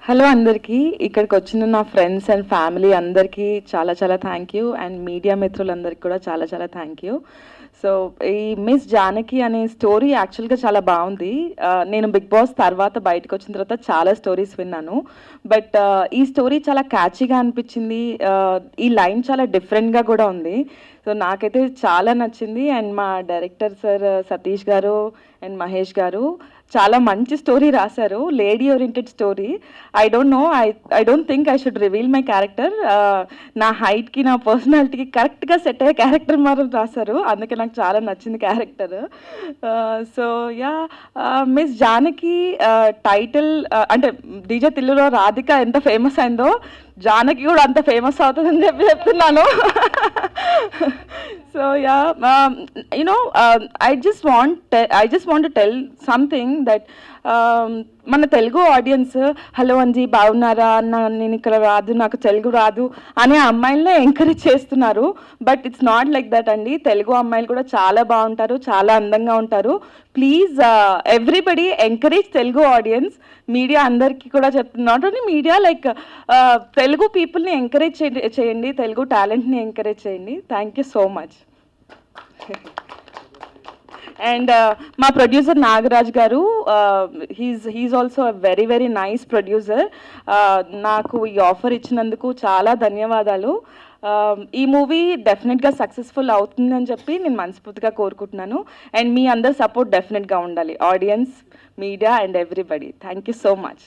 Hello అందరికీ, ఇక్కడికి వచ్చిన నా ఫ్రెండ్స్ అండ్ ఫ్యామిలీ అందరికీ చాలా చాలా థ్యాంక్ యూ. అండ్ మీడియా మిత్రులందరికీ కూడా చాలా చాలా థ్యాంక్ యూ. సో ఈ మిస్ జానకి అనే స్టోరీ యాక్చువల్గా చాలా బాగుంది. నేను బిగ్ బాస్ తర్వాత బయటకు వచ్చిన తర్వాత చాలా స్టోరీస్ విన్నాను, బట్ ఈ స్టోరీ చాలా క్యాచీగా అనిపించింది. ఈ లైన్ చాలా డిఫరెంట్గా కూడా ఉంది. సో నాకైతే చాలా నచ్చింది. అండ్ మా డైరెక్టర్ సార్ సతీష్ గారు అండ్ మహేష్ గారు చాలా మంచి స్టోరీ రాశారు, lady oriented story. I don't think I should reveal my character. నా హైట్కి నా పర్సనాలిటీకి కరెక్ట్గా సెట్ అయ్యే క్యారెక్టర్ మాత్రం రాశారు, అందుకే నాకు చాలా నచ్చింది character. So yeah, miss Janaki title అంటే డీజే తిల్లులో రాధిక ఎంత ఫేమస్ అయిందో జానకి కూడా అంత ఫేమస్ అవుతుందని చెప్తున్నాను. So yeah, I just want to tell something that మన తెలుగు ఆడియన్స్ హలో అంజీ బాగున్నారా అన్న, నేను ఇక్కడ రాదు, నాకు తెలుగు రాదు అనే అమ్మాయిలనే ఎంకరేజ్ చేస్తున్నారు. But it's not like that అండి. తెలుగు అమ్మాయిలు కూడా చాలా బాగుంటారు, చాలా అందంగా ఉంటారు. Please everybody encourage Telugu audience. Media అందరికీ కూడా చెప్తున్నా, not only media, like Telugu పీపుల్ని ఎంకరేజ్ చేయండి, తెలుగు టాలెంట్ని ఎంకరేజ్ చేయండి. Thank you so much. And మా producer Nagaraj garu, he's also a very very nice producer. నాకు ఈ ఆఫర్ ఇచ్చినందుకు చాలా ధన్యవాదాలు. ఈ మూవీ డెఫినెట్గా సక్సెస్ఫుల్ అవుతుందని చెప్పి నేను మనస్ఫూర్తిగా కోరుకుంటున్నాను. అండ్ మీ అందరి సపోర్ట్ డెఫినెట్గా ఉండాలి, audience, media and everybody. Thank you so much.